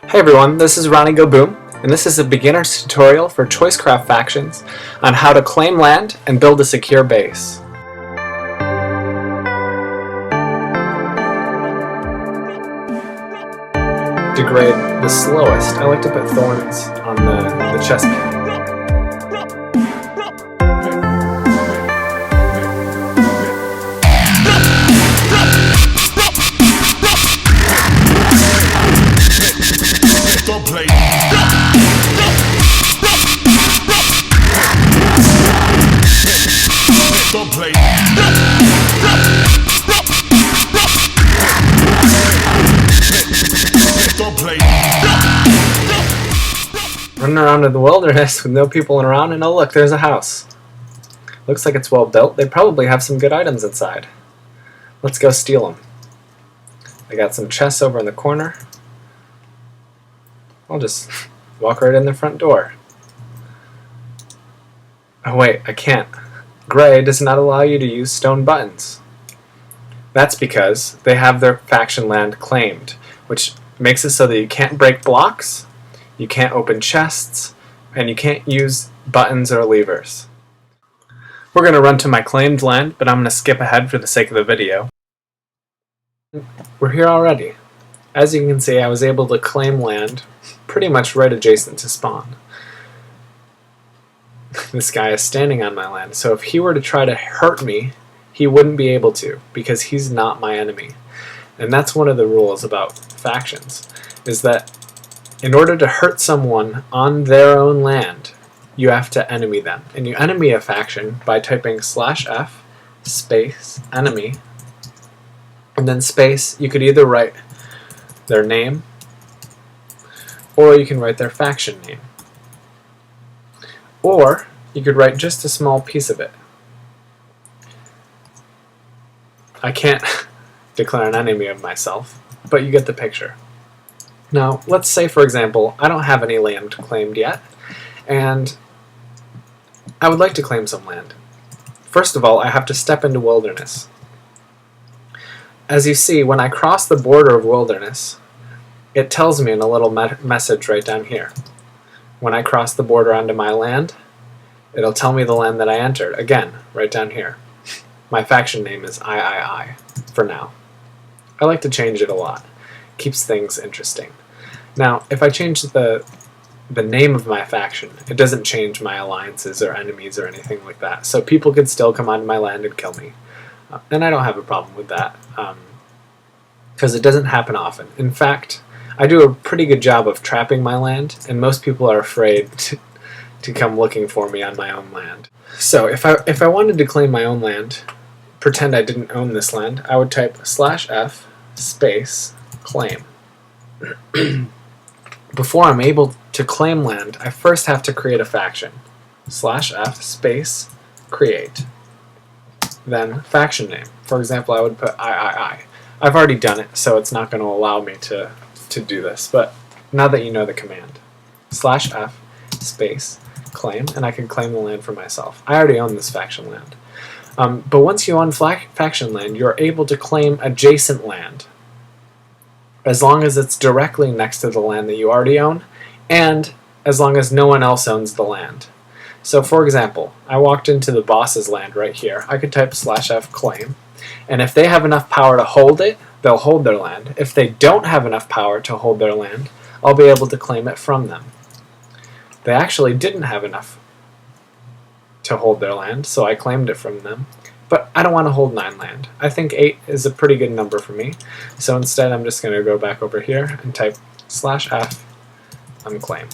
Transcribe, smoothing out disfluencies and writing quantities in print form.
Hey everyone, this is RonnygoBoom, and this is a beginner's tutorial for Choicecraft Factions on how to claim land and build a secure base. Degrade the slowest. I like to put thorns on the chest plate. Running around in the wilderness with no people around, and oh look, there's a house. Looks like it's well built. They probably have some good items inside. Let's go steal them. I got some chests over in the corner. I'll just walk right in the front door. Oh wait, I can't. Gray does not allow you to use stone buttons. That's because they have their faction land claimed, which makes it so that you can't break blocks, you can't open chests, and you can't use buttons or levers. We're going to run to my claimed land, but I'm going to skip ahead for the sake of the video. We're here already. As you can see, I was able to claim land pretty much right adjacent to spawn. This guy is standing on my land, so if he were to try to hurt me, he wouldn't be able to, because he's not my enemy. And that's one of the rules about factions, is that in order to hurt someone on their own land, you have to enemy them. And you enemy a faction by typing /F space enemy, and then space. You could either write their name, or you can write their faction name. Or you could write just a small piece of it. I can't declare an enemy of myself, but you get the picture. Now, let's say, for example, I don't have any land claimed yet, and I would like to claim some land. First of all, I have to step into wilderness. As you see, when I cross the border of wilderness, it tells me in a little message right down here. When I cross the border onto my land, it'll tell me the land that I entered, again, right down here. My faction name is III for now. I like to change it a lot. Keeps things interesting. Now, if I change the name of my faction, it doesn't change my alliances or enemies or anything like that. So people could still come onto my land and kill me. And I don't have a problem with that, because it doesn't happen often. In fact, I do a pretty good job of trapping my land, and most people are afraid to come looking for me on my own land. So if I wanted to claim my own land, pretend I didn't own this land, I would type /F space claim. Before I'm able to claim land, I first have to create a faction. /F space create. Then faction name. For example, I would put III. I've already done it, so it's not going to allow me to do this, but now that you know the command. /F space claim, and I can claim the land for myself. I already own this faction land. But once you own faction land, you're able to claim adjacent land, as long as it's directly next to the land that you already own, and as long as no one else owns the land. So for example, I walked into the boss's land right here. I could type /F claim, and if they have enough power to hold it, they'll hold their land. If they don't have enough power to hold their land, I'll be able to claim it from them. They actually didn't have enough to hold their land, so I claimed it from them. But I don't want to hold 9 land. I think 8 is a pretty good number for me. So instead I'm just going to go back over here and type /F unclaim.